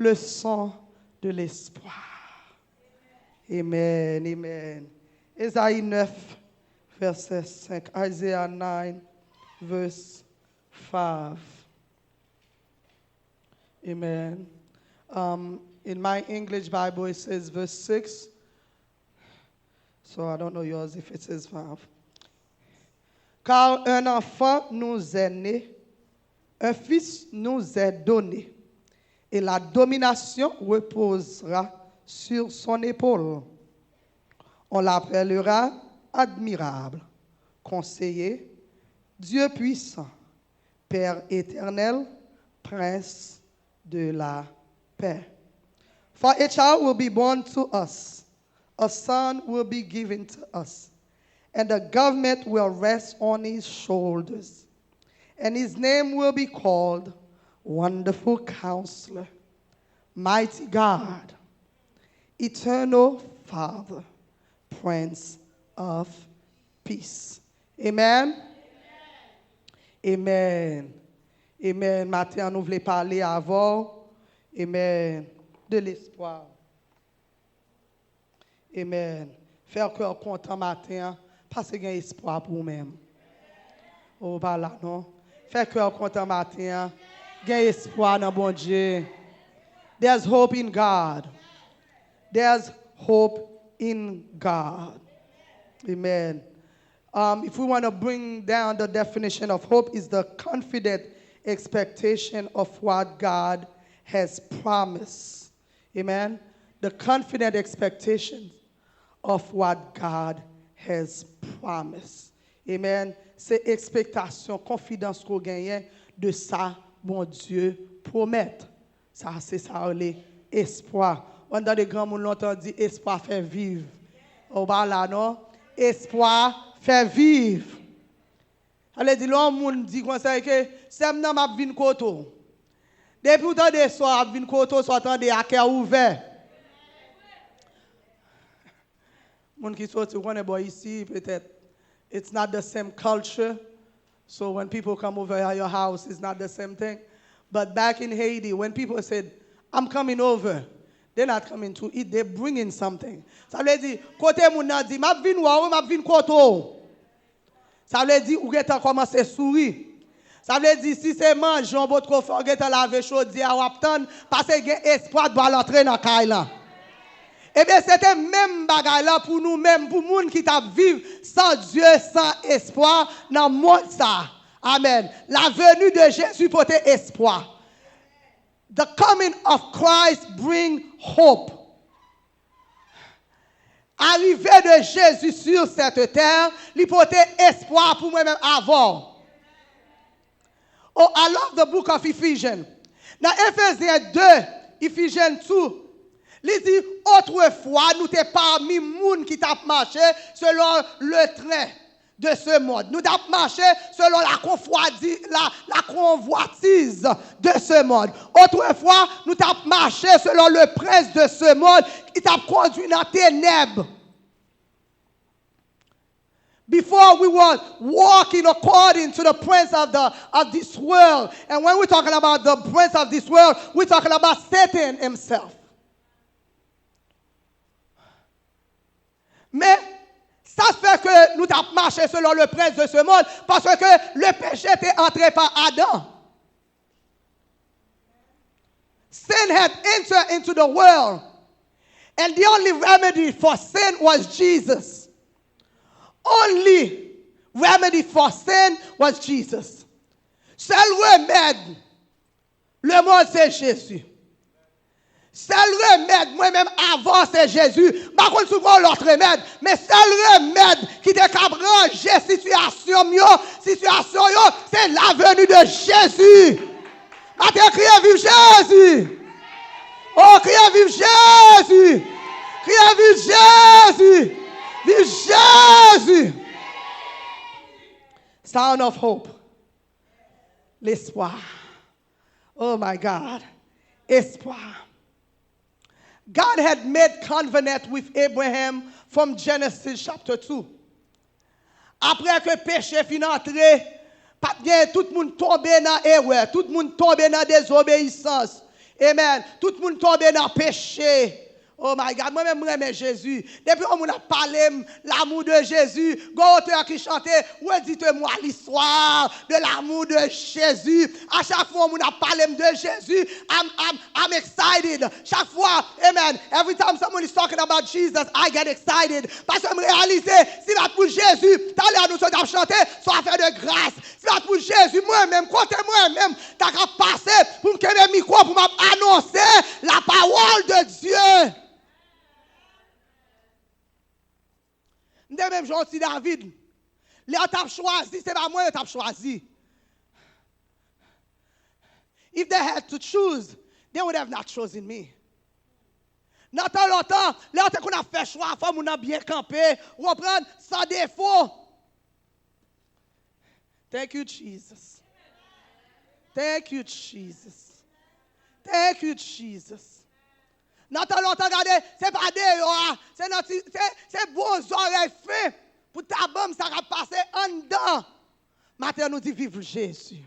le sang de l'espoir. Amen, amen. Ésaïe 9, verset 5. Isaiah 9, verse 5. Amen. In my English Bible, it says verse 6. So I don't know yours if it says 5. Car un enfant nous est né, un fils nous est donné, et la domination reposera sur son épaule. On l'appellera admirable, conseiller, Dieu puissant, Père éternel, Prince de la paix. For a child will be born to us, a son will be given to us, and the government will rest on his shoulders. And his name will be called Wonderful Counselor, Mighty God, Eternal Father, Prince of Peace. Amen. Amen. Amen. Matin, nous voulons parler avant. Amen. De l'espoir. Amen. Faire cœur content matin, parce qu'il y a espoir pour vous-même. Oh, voilà, non? Faire cœur content matin, il y a espoir dans bon Dieu. There's hope in God. There's hope in God. Amen. If we want to bring down the definition of hope, is the confident expectation of what God has promised. Amen. The confident expectation of what God has promised. Amen. C'est expectation, confidence qu'on gagne de ça, bon Dieu promet. Ça, c'est ça, l'espoir. On dans les grands monde longtemps dit espoir fait vivre. On va là, non? Espoir fait vivre. Allez, dit l'homme dit comme ça que c'est maintenant m'a vinn koto. Depuis autant de soir vinn koto soit attendé à cœur ouvert. Mon qui sorti connaît boy ici peut-être it's not the same culture. So when people come over at your house it's not the same thing. But back in Haiti when people said I'm coming over, they're not coming to eat, they're bringing something. Ça veut dire côté moun nan dit m'a vinn wa ou m'a vinn koto. Ça veut dire ou geta commencer à sourire. Ça veut dire si c'est manger on votre confort geta laver chaudière ou attendre parce que gen espoir doit l'entrer dans caille là. Eh bien c'était même bagaille là pour nous même pour moun qui t'a vivre sans Dieu sans espoir dans monde ça. Amen. La venue de Jésus portait espoir. The coming of Christ bring hope. Arrivée de Jésus sur cette terre, il portait espoir pour moi-même avant. Oh, I love the book of Ephesians. Dans Ephésiens 2, Ephesians 2, il dit, autrefois, nous étions parmi moun qui t'a marché selon le train de ce monde. Nous avons marché selon la convoitise de ce monde. Autrefois, nous avons marché selon le prince de ce monde qui t'a conduit dans les ténèbres. Before we were walking according to the prince of this world. And when we're talking about the prince of this world, we're talking about Satan himself. Mais ça fait que nous avons marché selon le prince de ce monde parce que le péché était entré par Adam. Sin had entered into the world. And the only remedy for sin was Jesus. Only remedy for sin was Jesus. Seul remède, le monde c'est Jésus. Seul remède, moi-même avant c'est Jésus. Par contre, souvent l'autre remède, mais seul remède qui te ranger situation, c'est la venue de Jésus. Maintenant, criez vive Jésus. Oh, criez vive Jésus. Criez vive Jésus. Vive Jésus. Sound of hope. L'espoir. Oh my God. Espoir. God had made covenant with Abraham from Genesis chapter 2. Après que le péché fin entré, tout le monde tombé dans l'erreur, tout le monde tombé dans la désobéissance. Amen. Tout le monde tombe dans le péché. Oh my God, moi-même, j'aime Jésus. Depuis qu'on a parlé l'amour de Jésus, l'auteur qui chantait, redites-moi l'histoire de l'amour de Jésus. À chaque fois qu'on a parlé de Jésus, I'm excited. Chaque fois, amen. Every time someone is talking about Jesus, I get excited. Parce que je réalise, si c'est pour Jésus, tout à l'heure nous sommes chanter, soit fait de grâce. Si c'est pour Jésus, moi-même, côté moi-même, t'as qu'à passer pour me mettre micro pour m'annoncer la parole de Dieu. De même genre si David, les t'as choisi, c'est pas moi qui t'ai choisi. If they had to choose, they would have not chosen me. Dans longtemps, là qu'on a fait choix, faut qu'on a bien campé, reprendre sans défaut. Thank you, Jesus. Thank you, Jesus. Thank you, Jesus. Dans longtemps, regardez, c'est pas des c'est beaux oreilles faits pour ta bombe, ça va passer en dedans. Maintenant, nous dit vive Jésus.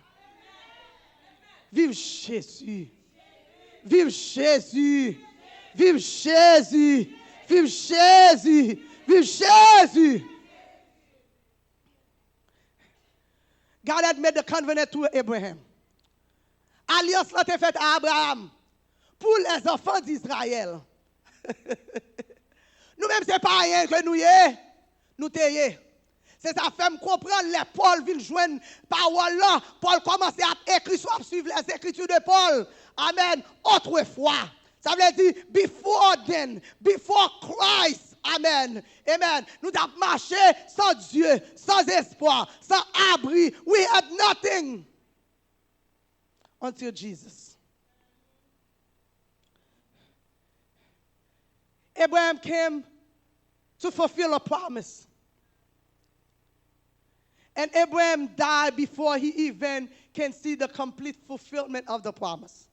Vive Jésus. Vive Jésus. Vive Jésus. Vive Jésus. Vive Jésus. God had made the covenant to Abraham. Alliance l'a été faite à Abraham. Pour les enfants d'Israël. Nous-mêmes, ce n'est pas rien que nous t'ayons. C'est ça fait me comprendre les Paul viennent joindre parole là. Paul commence à écrire, soit suivre les écritures de Paul. Amen. Autrefois. Ça veut dire, before then, before Christ. Amen. Amen. Nous avons marché sans Dieu, sans espoir, sans abri. We had nothing until Jesus. Abraham came to fulfill a promise. And Abraham died before he even can see the complete fulfillment of the promise.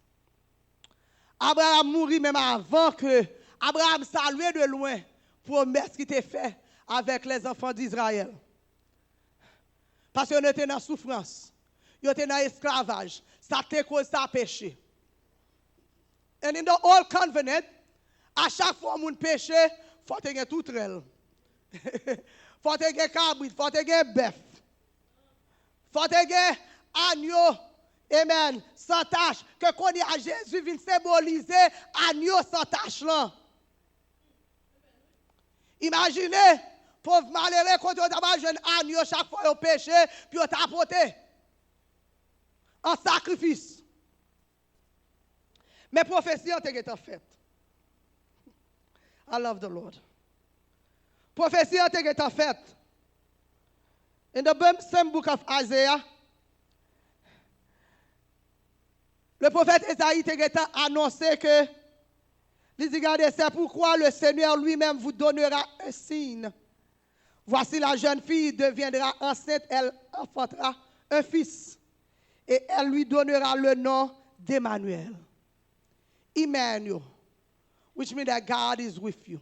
Abraham mourit même avant que Abraham saluait de loin promesse qui était faite avec les enfants d'Israël. Parce qu'ils étaient dans la souffrance, ils étaient dans l'esclavage, ça était cause ça péché. And in the old covenant, à chaque fois que mon péché, il faut que tout trel. Faut que cabrit, faut que bœuf. Faut que agneau. Amen. Sans tache. Que qu'on y a Jésus vient symboliser agneau sans tache là. Imaginez, pauvre malheureux, quand on a jeune agneau chaque fois au péché, puis on t'a apporté en sacrifice. Mais prophétie ont été faites. I love the Lord. Prophétie a été faite. In the same book of Isaiah, le prophète Isaïe a annoncé que, il dit, regardez, c'est pourquoi le Seigneur lui-même vous donnera un signe. Voici la jeune fille deviendra enceinte, elle enfantera un fils. Et elle lui donnera le nom d'Emmanuel. Emmanuel. Which means that God is with you.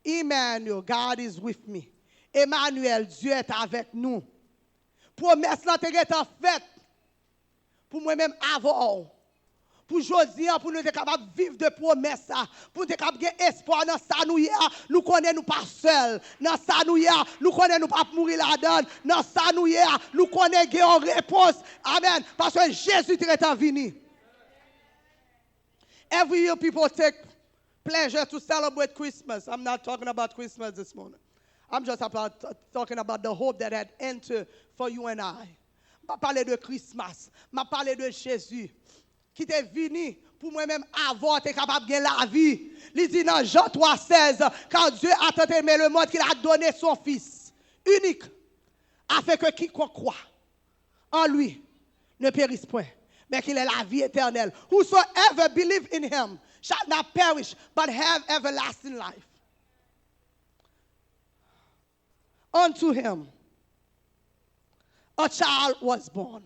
Emmanuel, God is with me. Emmanuel, Dieu est avec nous. Promesse là t'es faite pour moi-même avant. Pour Josie, pour nous être capables de vivre de promesses, pour nous être capables de espoir dans ça nous connaissons nous pas seuls. Dans ça nous connaissons nous pas mourir là-dedans. Dans ça nous connaissons une réponse. Amen. Parce que Jésus est venu. Every year people take pleasure to celebrate Christmas. I'm not talking about Christmas this morning. I'm just talking about the hope that had entered for you and I. Je parler de Christmas. Je parler de Jésus qui est venu pour moi-même avoir, tu es capable de gagner la vie. Il dit dans Jean 3,16, quand Dieu a tant aimé le monde qu'il a donné son Fils unique, afin que quiconque croit en lui ne périsse point, mais qu'il ait la vie éternelle. Whosoever believe in him shall not perish, but have everlasting life. Unto him a child was born.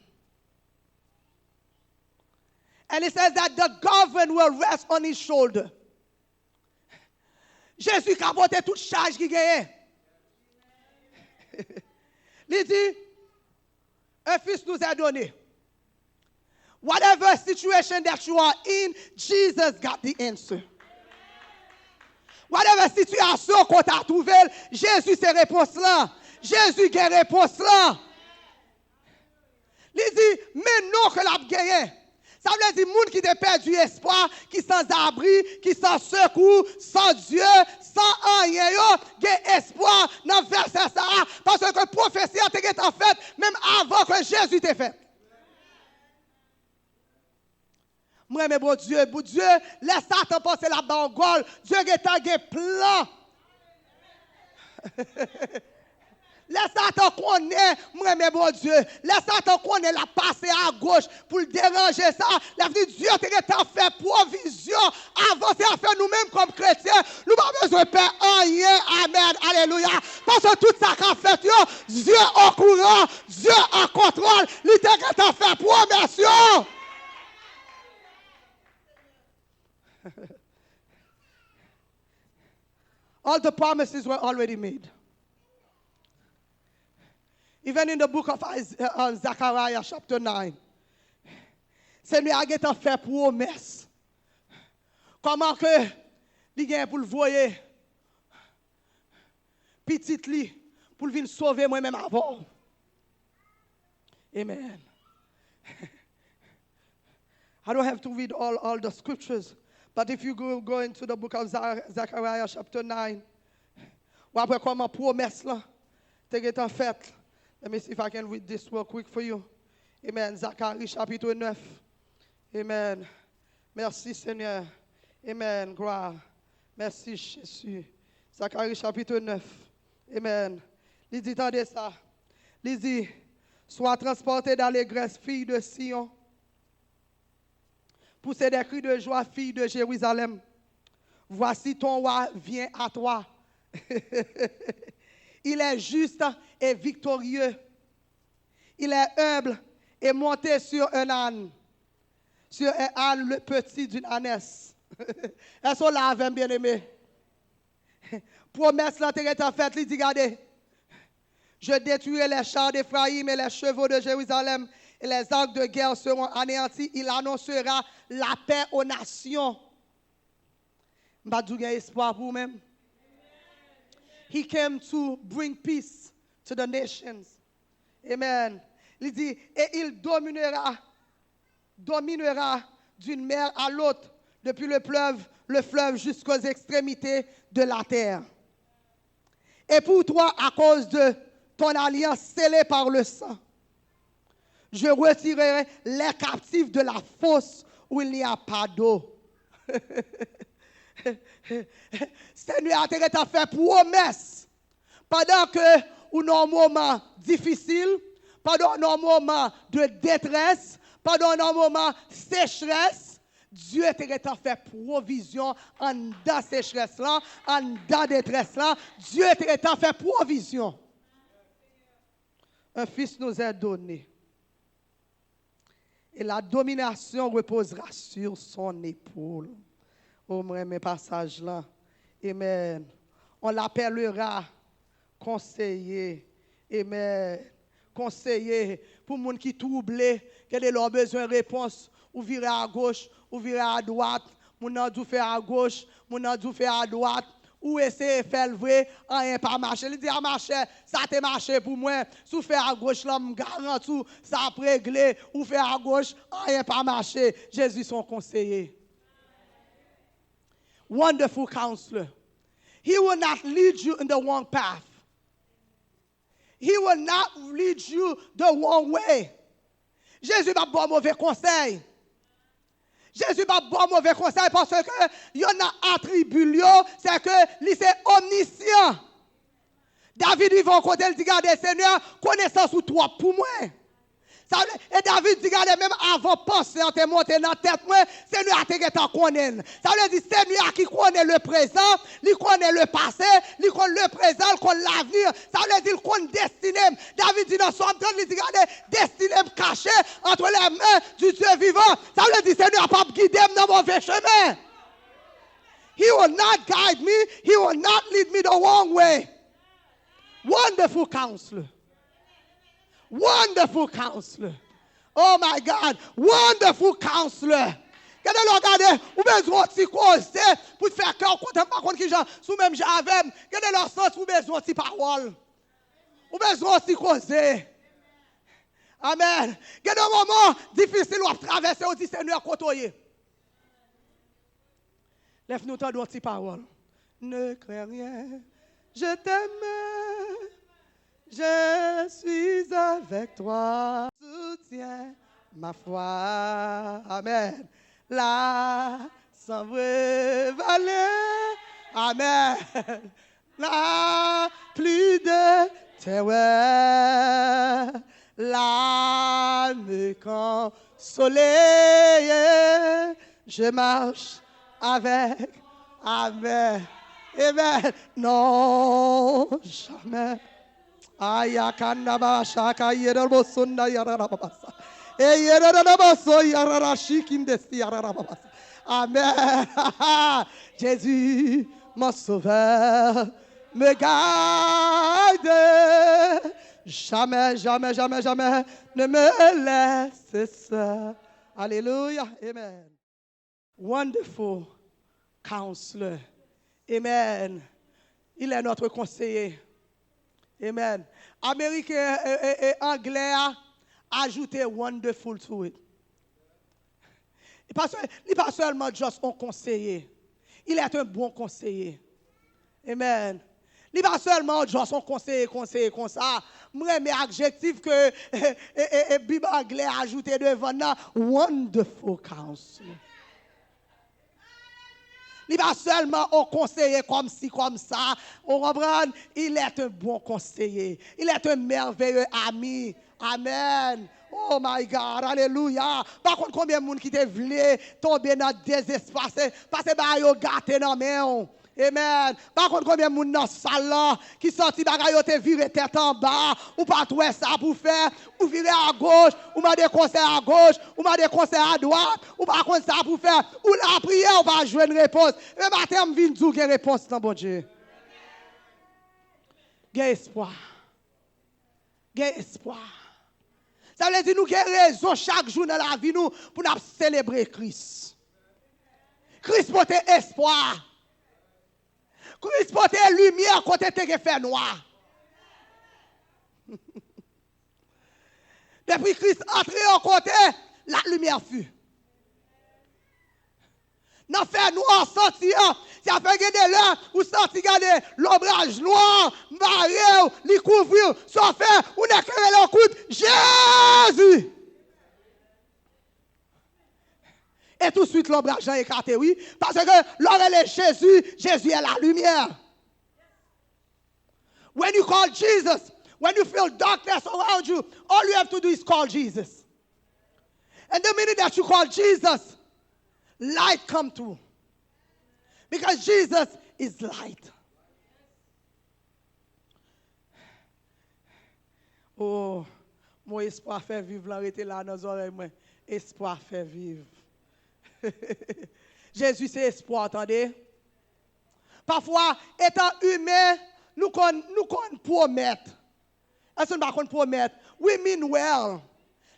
And it says that the government will rest on his shoulder. Jésus qui a porté toute charge qui gagne. Il dit, un fils nous est donné. Whatever situation that you are in, Jesus got the answer. Whatever situation qu'on t'a trouvé, Jésus c'est réponse là. Jésus a réponse là. Il dit, mais non que l'a gagné. Ça veut dire, les gens qui ont perdu espoir, qui sans abri, qui sans secours, sans Dieu, sans rien, ils ont espoir dans le verset ça. Parce que la prophétie a été faite même avant que Jésus t'ait fait. Moi, mais bon Dieu, laisse Satan passer là-bas en Gaulle. Dieu a un plan. Laisse Satan connaître, moi, mais bon Dieu. Laisse Satan connaître la passer à gauche pour le déranger ça. L'avenir Dieu t'a fait provision. Avancez à faire nous-mêmes comme chrétiens. Nous n'avons pas besoin de faire rien. Amen. Alléluia. Parce que tout ça qu'a fait, Dieu au courant, Dieu en contrôle. Il t'a fait provision. All the promises were already made. Even in the book of Zechariah chapter 9. Seigneur a fait promesse. Comment que il gagne pour le voyer petit li pour venir sauver moi-même avant. Amen. I don't have to read all the scriptures, but if you go into the book of Zechariah chapter 9, après comment promesse là t'es en fait. Let me see if I can read this real quick for you. Amen. Zacharie chapitre 9. Amen. Merci Seigneur. Amen. Gloire. Merci Jésus. Zacharie chapitre 9. Amen. Il dit, attendez ça. Il dit, sois transporté dans l'allégresse, fille de Sion. Poussez des cris de joie, fille de Jérusalem. Voici ton roi vient à toi. Il est juste et victorieux. Il est humble et monté sur un âne. Sur un âne, le petit d'une ânesse. Est-ce qu'on l'a avec bien aimé? Promesse l'intérêt en fait, il dit, regardez. Je détruirai les chars d'Éphraïm et les chevaux de Jérusalem et les arcs de guerre seront anéantis. Il annoncera la paix aux nations. M'badou gen espoir pour vous-même. He came to bring peace to the nations. Amen. Il dit, et il dominera d'une mer à l'autre, depuis le fleuve jusqu'aux extrémités de la terre. Et pour toi, à cause de ton alliance scellée par le sang, je retirerai les captifs de la fosse où il n'y a pas d'eau. Seigneur a fait promesse pendant que ou dans un moment difficile, pendant un moment de détresse, pendant un moment de sécheresse, Dieu t'a fait provision en dans sécheresse là, en dans détresse là, Dieu t'a fait provision. Un fils nous est donné. Et la domination reposera sur son épaule. Oh, mes passages là. Amen. On l'appellera conseiller. Amen. Conseiller. Pour les gens qui sont troublés, quel est leur besoin de réponse? Ou virer à gauche, ou virer à droite. Mon nan dou faire à gauche, mon nan dou faire à droite. Ou essayer de faire le vrai, rien pas marché. Il dit à marcher, ça te marché pour moi. Si faire à gauche, là, me garantis, ça a réglé. Ou faire à gauche, rien pas marché. Jésus son conseiller. Wonderful counselor. He will not lead you in the wrong path. He will not lead you the wrong way. Jésus va pas mauvais conseil. Jésus va pas mauvais conseil parce que il y en a attribut, c'est que lui c'est omniscient. David il va côté il dit regardez Seigneur, connaissance ou toi pour moi. Et David dit, regardez, même avant de penser, en te monter dans la tête, Seigneur a te connaître. Ça veut dire, Seigneur qui connaît le présent, il connaît le passé, il connaît le présent, il connaît l'avenir. Ça veut dire, il connaît le destinée. David dit dans Somme 30, il dit, regardez, destinée cachée entre les mains du Dieu vivant. Ça veut dire, Seigneur n'a pas guidé dans mon mauvais chemin. He will not guide me, he will not lead me the wrong way. Wonderful counselor. Wonderful counselor. Oh my God. Wonderful counselor. Regardez, ou besoin de causer pour faire cœur content par contre qui gens sous même j'avais. Regardez leur sens ou besoin de parole. Ou besoin de causer. Amen. Regardez un moment difficile où traverser au dit Seigneur côtoyer. Lève-nous ta doigt de parole. Ne crains rien. Je t'aime. Je suis avec toi. Soutiens ma foi. Amen. La sans valer. Amen. La plus de terreur. La me consoler. Je marche avec. Amen. Amen. Non, jamais. Ayakandaba shaka yerabo sunna yarabasa. E yerarabaso yararashikindesti yarabasa. Amen. Jésus, mon sauveur, me garde. Jamais, jamais, jamais, jamais ne me laisse seul. Alléluia. Amen. Wonderful counselor. Amen. Il est notre conseiller. Amen. Américain et anglais a ajouté wonderful to it. Il n'est pas seulement juste un conseiller. Il est un bon conseiller. Amen. Il n'est pas seulement juste un conseiller comme ça. Moi, mes adjectifs que la Bible anglais a ajouté devant nous, wonderful counselor. Il n'est pas seulement un conseiller comme ci, comme ça. On comprend? Il est un bon conseiller. Il est un merveilleux ami. Amen. Oh my God. Alléluia. Par contre, combien de monde qui te voulu tomber dans le désespoir? Parce que bah, yo gâté dans main. Amen. Par contre, combien de monde dans la salle qui sorti bagay yo te viré tête en bas, ou pas trouver ça pour faire, ou virer à gauche, ou m'a des conseils à gauche, ou m'a des conseils à droite, ou pas contre ça pour faire, ou la prière, ou pas jouer une réponse. Mais matin, je viens de dire une réponse dans bon Dieu. Gain espoir. Gain espoir. Ça veut dire nous avons raison chaque jour dans la vie nous pour nous célébrer Christ. Christ porte espoir. Christ porte lumière quand tu fait noir. Depuis Christ entré en côté, la lumière fut. Dans fait noir sorti, ça fait gagner là, ou sorti garder l'ombrage noir, maré, li couvrir, ça fait, ou n'a qu'à l'écoute, Jésus. Et tout de suite, l'ombrage est écarté, oui. Parce que l'oreille est Jésus, Jésus est la lumière. When you call Jesus, when you feel darkness around you, all you have to do is call Jesus. And the minute that you call Jesus, light come through. Because Jesus is light. Oh, mon espoir fait vivre, l'arrêter là dans les oreilles, moi. Espoir fait vivre. Jésus, c'est espoir, attendez. Parfois, étant humain, nous promettons. Est-ce que nous promettons? We mean well.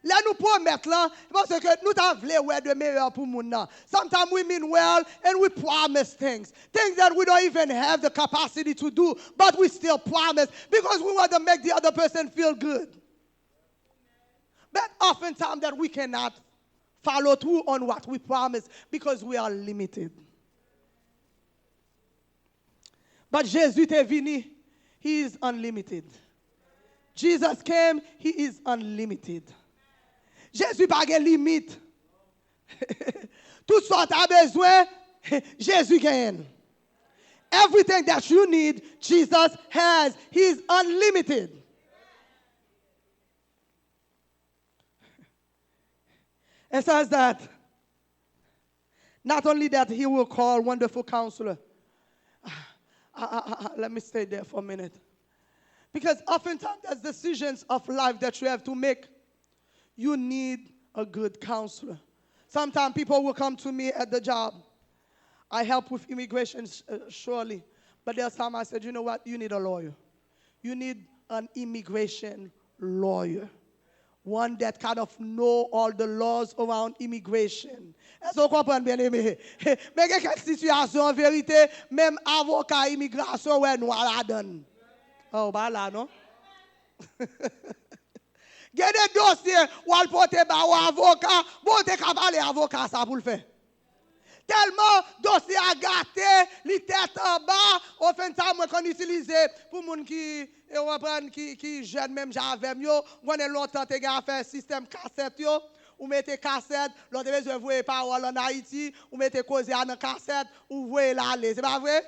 Là, nous promettons, là, parce que nous avons de meilleur pour nous. Sometimes we mean well and we promise things. Things that we don't even have the capacity to do, but we still promise because we want to make the other person feel good. But oftentimes that we cannot follow through on what we promise because we are limited. But Jesus est venu, he is unlimited. Jesus came, he is unlimited. Jésus n'a pas de limite. Tout ce que tu as besoin, Jésus gagne. Everything that you need, Jesus has. He is unlimited. It says that not only that he will call wonderful counselor. Let me stay there for a minute. Because oftentimes there's decisions of life that you have to make. You need a good counselor. Sometimes people will come to me at the job. I help with immigration, surely. But there's time I said, you know what? You need a lawyer. You need an immigration lawyer. One that kind of know all the laws around immigration. Est-ce que vous comprenez bien aimé? Mais quelle situation en vérité, même avocat immigration, ouais, nous la donne. Oh, bah là, non? Il y a des dossiers où on porte un avocat, bon, t'es capable avocat ça pour le faire. Tellement dossier à gâter, les têtes en bas, au fin de ça, moi, qu'on utilise pour les gens qui jeune même j'avais mieux, on est longtemps, t'es gars fait système cassette, ou mettez cassette, l'autre besoin vous voyez parole en Haïti, ou mettez cause dans cassette, ou vous voyez l'aller, c'est pas vrai?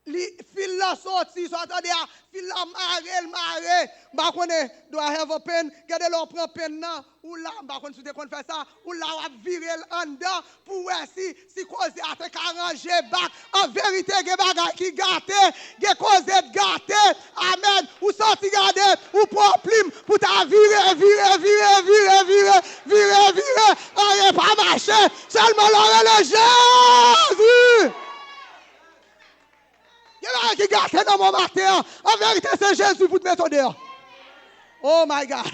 Les fil la sorti, so attendez, fil la maré, bah connaît, do I have a pen, gardez l'on prend pen là, ou là, bah connaît, si tu qu'on fait ça, ou là, on va virer en dedans, pour voir si cause a te arranger back, en vérité, gen bagay qui gâté, gen cause gâté, amen, ou sorti garder, ou prend plume, pour ta virer, rien pas marcher, seulement l'on est Jésus! Il y a un qui gâte dans mon matin. En vérité, c'est Jésus pour te mettre dehors. Oh my God.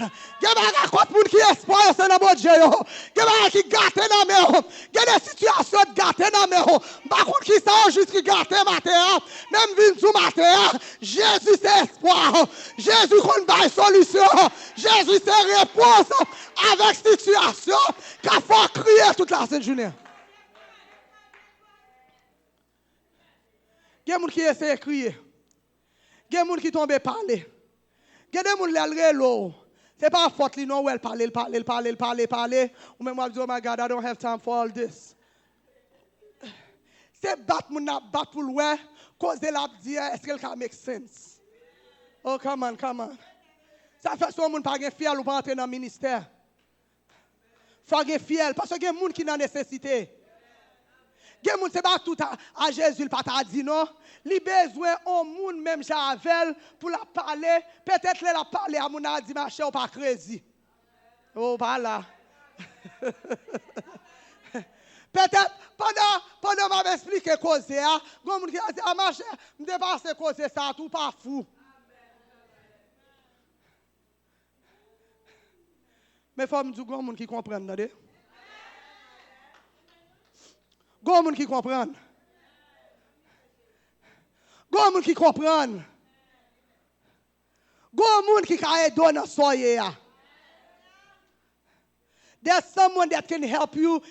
Il y a un contre qui espoir, c'est dans mon Dieu. Il y a un qui gâte dans mes mains. Il y a des situations de gâter dans mes mains. Par contre, qui sont juste qui gâte matin. Même vin sous matin. Jésus, c'est espoir. Jésus, qu'on va solution. Jésus, c'est réponse avec situation. Qu'il faut crier toute la sainte journée. Il y a des gens qui essaient de crier. Il y a des gens qui tombent parler. Il y a des gens qui sont ce n'est pas faute, non, elle parle. Ou même moi, je dis, oh my God, I don't have time for all this. C'est battre pour le ouais, cause de la dire, est-ce qu'elle can make sense? Oh, come on. Ça fait que monde pas fiel ou pas entrer dans le ministère. Faut être fiel, parce qu'il y a des gens qui ont nécessité. Il y a des gens qui ne tout à Jésus, pas t'a dit non. Il a besoin au monde même Javel pour la parler. Peut-être la parler à mon a dit ma chère ou pas crazy. Oh, pas là. Peut-être pendant m'a expliqué cause ça, gon qui a dit ah ma chère, me dépasse cause ça tout pas fou. Mais faut me dire gon qui comprennent là. Gon qui comprennent. Gon qui comprennent. Gon qui ka aide dans soye. There's someone that can help you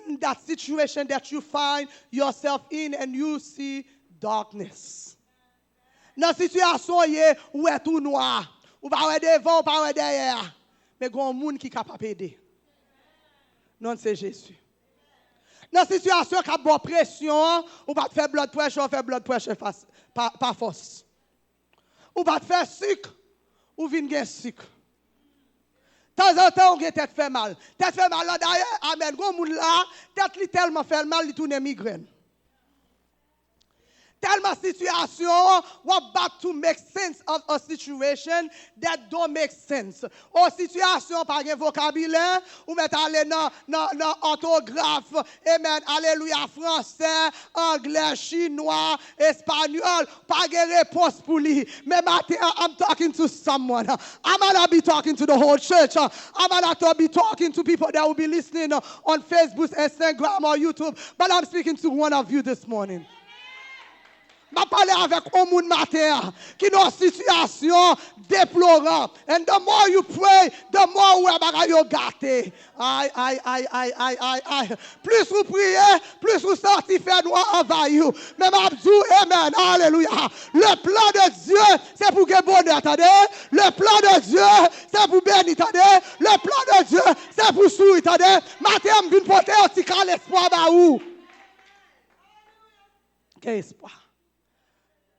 in that situation that you find yourself in and you see darkness. Dans situation où est tout noir, ou pas devant, ou pas derrière. Mais gon moun qui capable aider. Non c'est Jésus. Dans la situation qui a bonne pression, ou pas faire blood pressure par force. Ou pas faire sucre, ou vin gen sucre. De temps en temps, on a tête fait mal. Tête fait mal là d'ailleurs, amen. Gon moun là, tête li tellement fait mal, li tourne migraine. Tellement situation, we're about to make sense of a situation that don't make sense. Ou situation par un vocabulaire, ou mettre aller dans orthographe, amen, alléluia, français, anglais, chinois, espagnol, pas de réponse pour lui. Mais maintenant, I'm talking to someone. I'm gonna be talking to the whole church. I'm gonna be talking to people that will be listening on Facebook, Instagram, or YouTube. But I'm speaking to one of you this morning. Je parle avec un monde matin qui est dans une situation déplorante. And the more you pray, the more you are gâté. Plus vous priez, plus vous sortez faire noir envahir. Même Abdou, amen, alléluia. Le plan de Dieu, c'est pour que bonheur, attendez. Le plan de Dieu, c'est pour bénir, attendez. Le plan de Dieu, c'est pour sourire, attendez. Matin, je viens porter un petit cas l'espoir, bah où? Quel espoir?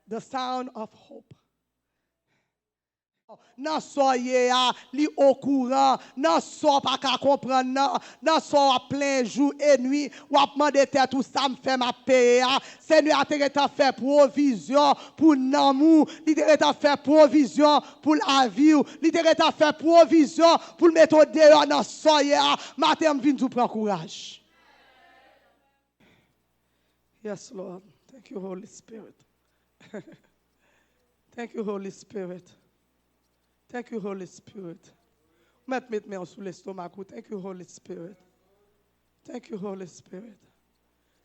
The sound of hope. Non soyez li au courant, non so pas qu'à comprendre, non so à plein jour et nuit, ou à demander tête tout ça me fait ma paix. Seigneur a fait provision pour l'amour, il a fait provision pour la vie, il a fait provision pour le mettre dehors dans soyez. Matin me vinn tout prendre courage. Yes Lord, thank you Holy Spirit. Thank you, Holy Spirit. Thank you, Holy Spirit. Mettre mes sous l'estomac. Thank you, Holy Spirit. Thank you, Holy Spirit.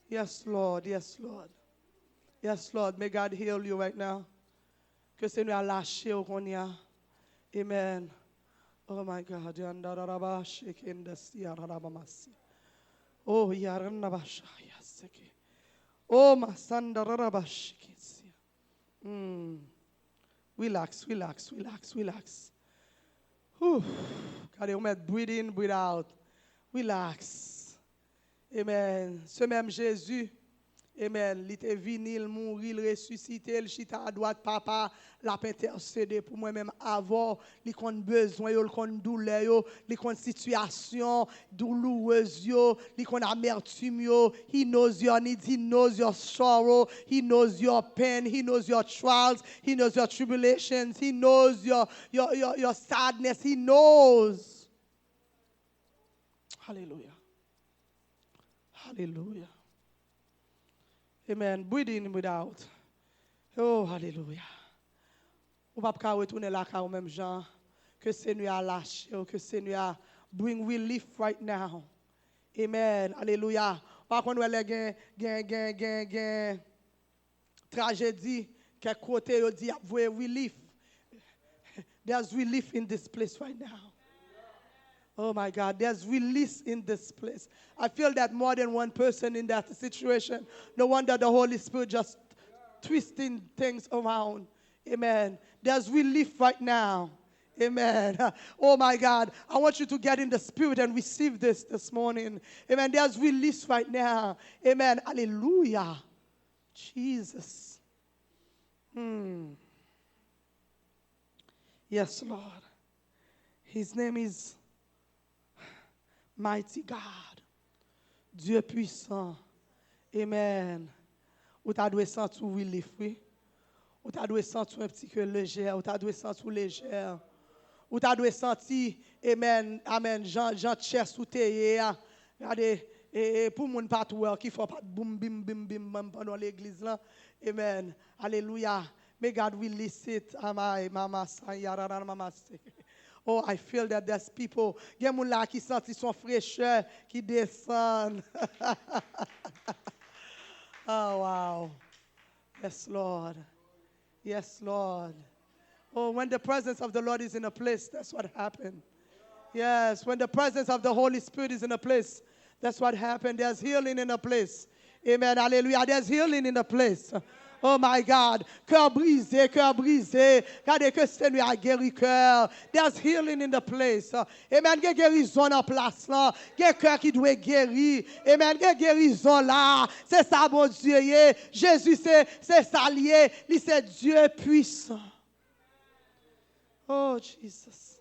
Yes, Lord. Yes, Lord. Yes, Lord. May God heal you right now. Que Seigneur a lâché au qu'on y a. Amen. Oh my God. Oh, yaranabasha. Oh, my son. Relax, relax, relax, relax. Whew. God, breathe in, breathe out. Relax. Amen. Ce même Jésus, amen, il était venu, il mourit, il ressuscité, il chita à droite, papa, l'a intercédé pour moi-même avant, il a besoin, il a douleur, il a situation douloureuse, il a amertume, he knows your needs, he knows your sorrow, he knows your pain, he knows your trials, he knows your tribulations, he knows your sadness, he knows. Hallelujah. Hallelujah. Amen. Breathe in, breathe out. Oh, hallelujah. Ou pas qu'à retourner là, car même Jean, que Seigneur a lâché, que Seigneur bring relief right now. Amen. Hallelujah. Par contre, elle a tragédie, quel côté il dit, vous relief. There's relief in this place right now. Oh my God, there's release in this place. I feel that more than one person in that situation. No wonder the Holy Spirit just twisting things around. Amen. There's relief right now. Amen. Oh my God, I want you to get in the spirit and receive this morning. Amen. There's release right now. Amen. Hallelujah. Jesus. Yes, Lord. His name is Mighty God, Dieu puissant, amen. Ou t'as dû sentir relief, oui. Ou t'as dû sentir un petit peu légère, ou t'as dû sentir légère. Ou t'as dû sentir, amen, amen, Jean chest ou t'es, regardez, et pour mon patoueur qui faut pas boum bim bim bim bim pendant l'église là, amen, alléluia. May God release it, amai, mama, sayarara, mama, oh, I feel that there's people, il y a des gens qui sentent son fraîcheur qui descend. Oh, wow. Yes, Lord. Yes, Lord. Oh, when the presence of the Lord is in a place, that's what happened. Yes, when the presence of the Holy Spirit is in a place, that's what happened. There's healing in a place. Amen. Hallelujah. There's healing in a place. Oh my God, cœur brisé, cœur brisé. Regardez que Seigneur a guéri cœur. There's healing in the place. Amen. Il y a guérison en place là. Il y a cœur qui doit guérir. Amen. Il y a guérison là. C'est ça, mon Dieu. Jésus, c'est ça lié. C'est Dieu puissant. Oh, Jesus.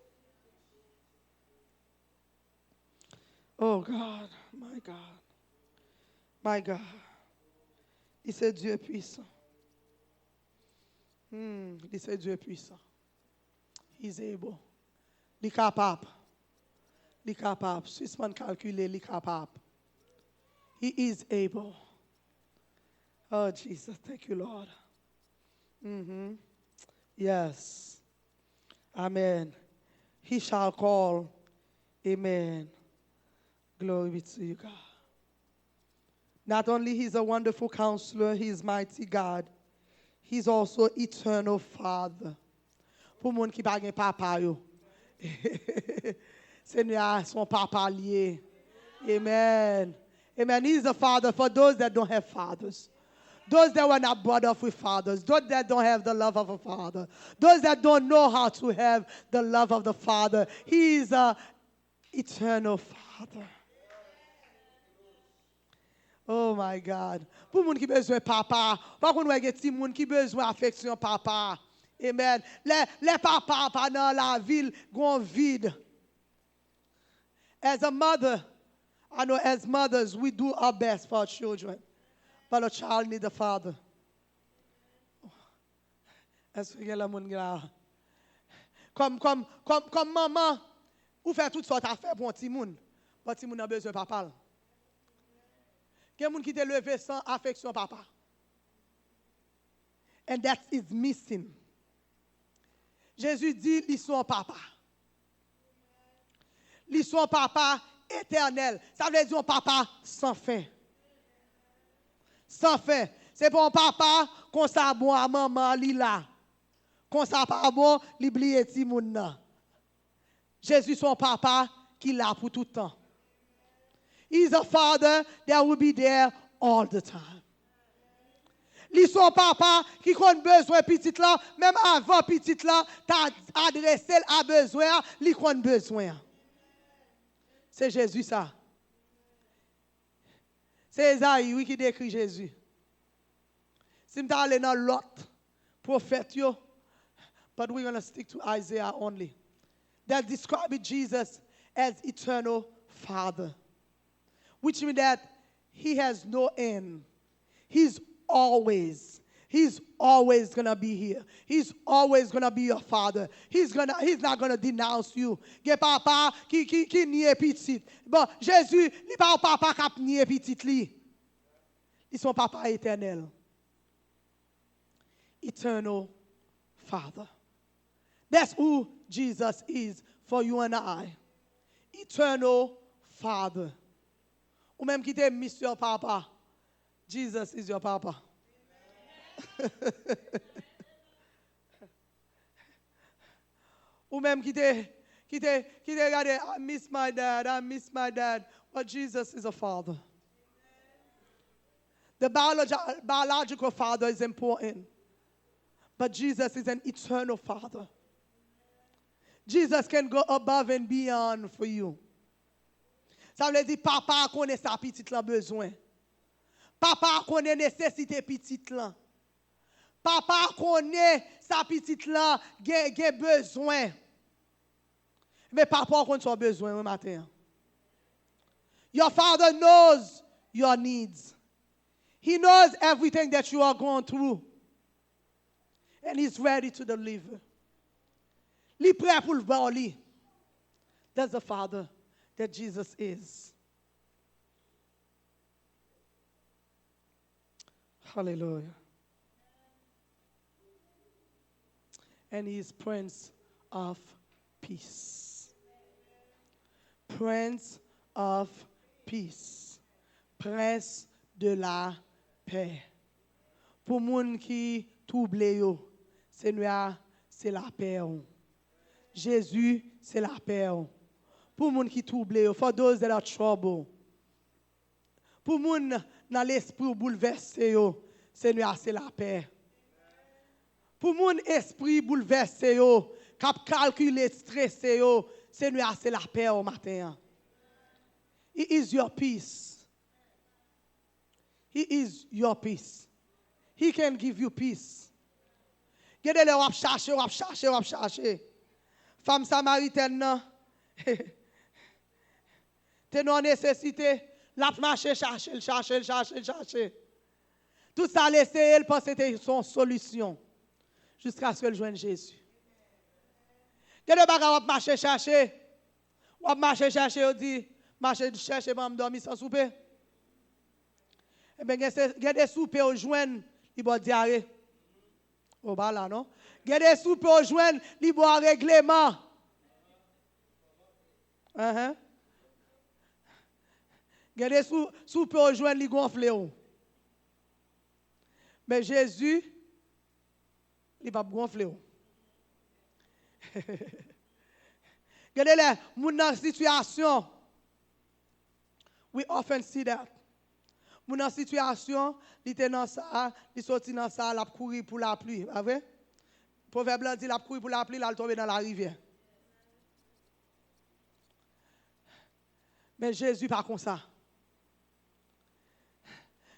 Oh, God. My God. My God. C'est Dieu puissant. C'est Dieu puissant. He's able. Il est capable. Il est capable. Suspend calculer, il est capable. He is able. Oh, Jesus. Thank you, Lord. Yes. Amen. He shall call. Amen. Glory be to you, God. Not only he's a wonderful counselor, he's mighty God. He's also eternal Father. Pour moun qui pa gen papa yo. Seigneur, son papa lié. Amen. Amen. He's a father for those that don't have fathers. Those that were not brought up with fathers. Those that don't have the love of a father. Those that don't know how to have the love of the Father. He is an eternal Father. Oh my God. Pour moun qui besoin papa, pas qu'on voit des moun qui besoin affection papa. Amen. Les papas pas dans la ville gon vide. As a mother, I know as mothers we do our best for our children. But a child needs a father. Est-ce que la moun là? Comme maman, ou fait toute sorte affaire pour un petit moun. But petit moun a besoin de papa. Il y a des gens qui te levé sans affection papa. And that is missing. Jésus dit, ils sont papa. Lui son papa éternel. Ça veut dire un papa sans fin. Sans fin. C'est pour un papa qu'on ça bon à maman li là. Qu'on ça pas bon, li oublié ti moun nan. Jésus son papa qui là pour tout le temps. He's a father that will be there all the time. Li son papa qui compte besoin petit là, même avant petit là, t'as adressé à besoin, li compte besoin. C'est Jésus ça. C'est Esaïe oui, qui décrit Jésus. Si je aller dans l'autre prophète, but we're going to stick to Isaiah only. That describes Jesus as eternal Father. Which means that he has no end. He's always going to be here. He's always going to be your father. He's not going to denounce you. Gen papa qui nie petit. Bon, Jésus, il pas papa qui nie petit li. Il son papa éternel. Eternal Father. That's who Jesus is for you and I. Eternal Father. Ou même qui te Mr. Papa. Jesus is your papa. Ou même qui te regarde, I miss my dad. But Jesus is a father. The biological father is important. But Jesus is an eternal father. Jesus can go above and beyond for you. Ça veut dire papa connaît sa petite là besoin. Papa connaît nécessité petite là. Papa connaît sa petite là gen besoin. Mais papa connaît son besoin ce matin. Your father knows your needs. He knows everything that you are going through. And he's ready to deliver. Li prêt pour le voir li. That's the father that Jesus is. Hallelujah. And he is Prince of Peace. Prince of Peace. Prince de la paix. Pour moun qui troublé yo, Seigneur, c'est la paix. Jésus, c'est la paix. Pour moun qui troublé yo, for those that are troubled. Pour moun dans l'esprit bouleversé yo, Seigneur, c'est la paix. Pour moun esprit bouleversé yo, cap calculé stressé yo, Seigneur, c'est la paix au matin. He is your peace. He is your peace. He can give you peace. Gade le wap chercher. Femme samaritaine nan. Te non nécessité, la marcher chercher. Tout ça laissé elle pense que c'était son solution jusqu'à ce qu'elle joigne Jésus. Gade baga wap marcher chercher. Wap marcher chercher on dit marcher chercher pour me dormir sans souper. Eh bien, il y a des soupers au joindre, il boit diarrhée. Oh, bah là, non? Il y a des soupers au joindre, il boit règlement. Il y a des soupers au joindre, il gonfle. Mais Jésus, il ne va pas gonfler. Il y a des gens dans situation. We often see that. Mon en situation, il était dans ça, il sorti dans ça, il a couru pour la pluie, pas vrai? Proverbe dit il a couru pour la pluie, il a tombé dans la rivière. Mais Jésus pas comme ça.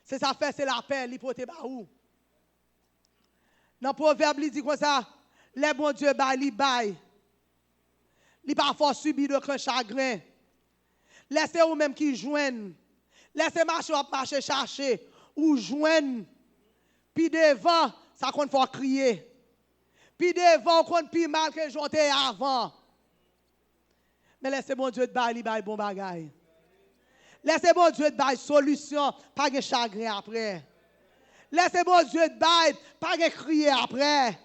C'est ça fait, c'est la paix, il porte ba où? Dans Proverbe il dit comme ça, les bons Dieu bail. Il pas fort subir de chagrin. Laissez ou même qui joignent. Laissez marcher chercher ou joindre. Puis devant, ça compte faut crier. Puis devant, compte plus mal que j'étais avant. Mais laissez bon Dieu de bail bon bagay. Laissez bon Dieu de bail solution, pas de chagrin après. Laissez bon Dieu de bail, pas de crier après.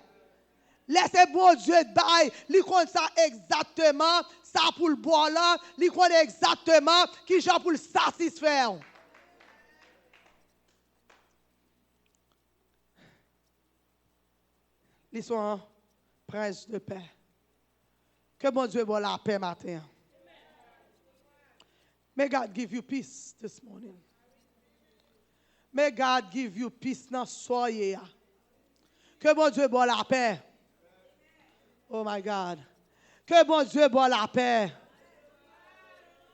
Laissez bon Dieu bail, li connaît ça exactement, ça pour le boire là, li connaît exactement qui genre pour le satisfaire. Ils sont un prince de paix. Que bon Dieu voit la paix matin. May God give you peace this morning. May God give you peace dans soirée. Que bon Dieu voit la paix. Oh my God. Que bon Dieu voit la paix.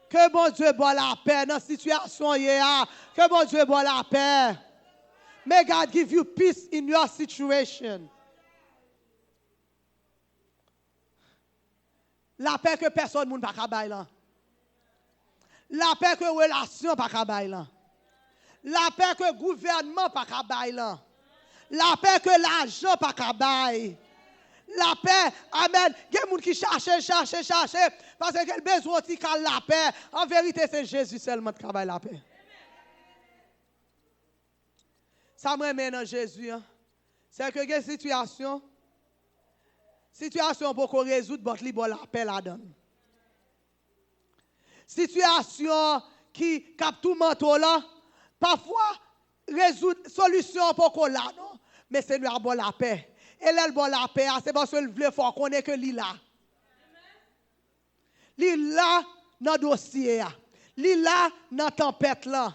Que bon Dieu voit la paix dans la situation. Que bon Dieu voit la paix. May God give you peace in your situation. La paix que personne ne peut pas bailler. La paix que relation pas ka bay lan. La paix que gouvernement pas ka bay lan. La paix que l'argent pas ka bay. La paix, amen. Il y a des gens qui cherchent parce qu'ils ont besoin de la paix. En vérité, c'est Jésus seulement qui a la paix. Ça me ramène dans Jésus. C'est que il y a une situation pour qu'on résoudre, la paix là-dedans. Situation qui cap tout manteau là, parfois résoudre solution pour qu'on là non, mais c'est lui a bon la paix. Et là bon la paix, c'est parce que veut faut qu'on est que lui là. Lui là dans dossier, lui là dans tempête là,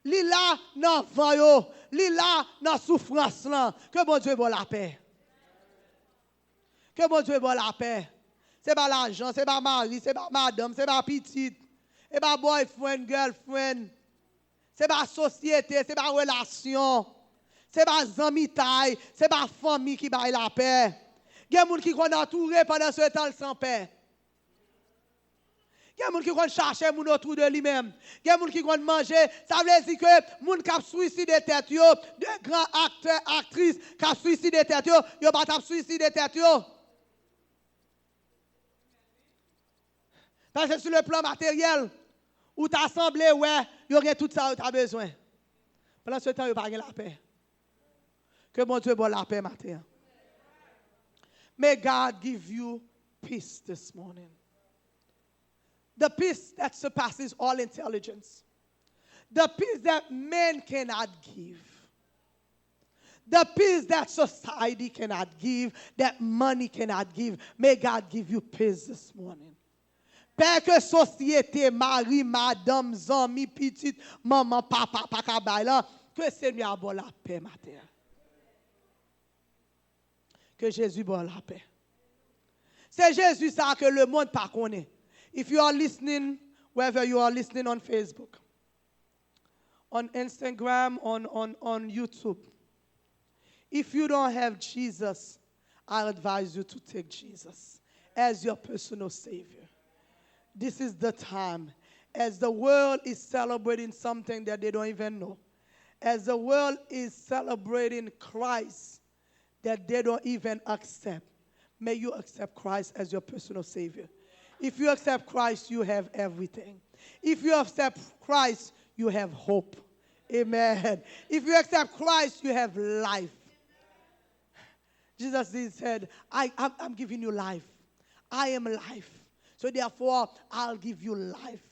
lui là dans vent yo, lui là dans souffrance là. Que bon Dieu bon la paix. Que bon Dieu bon la paix. C'est pas l'argent, c'est pas mari, c'est pas madame, c'est pas petite. C'est pas boyfriend, girlfriend. C'est pas société, c'est pas relation. C'est pas amis taille, c'est pas famille qui baille la paix. Il y a des gens qui sont entourés pendant ce temps sans paix. Il y a des gens qui vont chercher les gens autour de lui-même. Il y a des gens qui vont manger. Ça veut dire que les gens qui ont suicidé tête, de grands acteurs, actrices qui ont suicidé tête, ils n'ont pas suicidé tête. Parce que sur le plan matériel, où tu as semblé, ouais, il y aurait tout ça que tu as besoin. Pendant ce temps, il n'y a pas la paix. Que mon Dieu donne la paix matin. May God give you peace this morning. The peace that surpasses all intelligence. The peace that men cannot give. The peace that society cannot give, that money cannot give. May God give you peace this morning. Père que société, mari, madame, amis, petite, maman, papa, papa, que Seigneur a bon la paix matin. Que Jésus bon la paix. C'est Jésus ça que le monde pas connaît. If you are listening, wherever you are listening on Facebook, on Instagram, on YouTube, if you don't have Jesus, I advise you to take Jesus as your personal Savior. This is the time. As the world is celebrating something that they don't even know. As the world is celebrating Christ that they don't even accept. May you accept Christ as your personal Savior. If you accept Christ, you have everything. If you accept Christ, you have hope. Amen. If you accept Christ, you have life. Jesus said, I'm giving you life. I am life. So therefore, I'll give you life.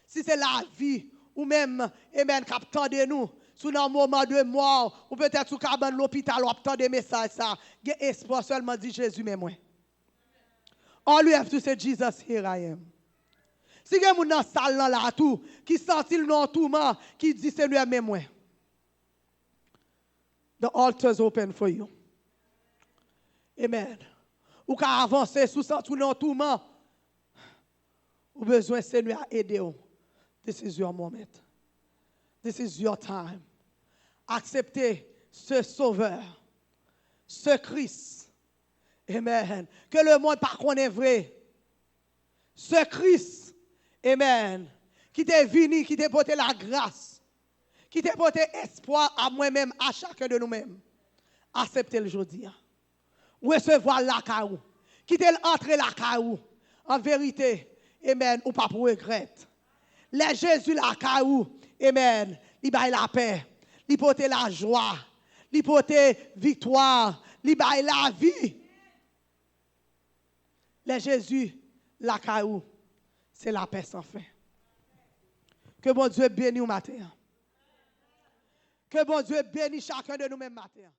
Si c'est la vie, ou même, amen, captant de nous, sous un moment de mort, ou peut-être sous cabane l'hôpital, ou attend des messages, ça, il y a espoir seulement, dit Jésus, mais moi. All you have to say, Jesus, here I am. Si il y a des gens dans la salle là, tout, qui sentent le nom tout le monde, qui dit Seigneur, mais moi. The altar is open for you. Amen. Ou qu'à avancer sous tout le nom tout le monde. Ou besoin Seigneur aider vous. This is your moment. This is your time. Acceptez ce sauveur, ce Christ. Amen. Que le monde par contre est vrai. Ce Christ, amen, qui t'est venu, qui t'a porté la grâce, qui t'a porté espoir à moi-même, à chacun de nous-mêmes. Acceptez le aujourd'hui. Recevoir la caou. Qui t'est entré la caou. En vérité, amen, ou pas pour regret. Les Jésus la caou, amen, il baille la paix, il porte la joie, il porte victoire, il baille la vie. Les Jésus, la caillou, c'est la paix sans fin. Que bon Dieu bénisse au matin. Que bon Dieu bénisse chacun de nous-mêmes matin.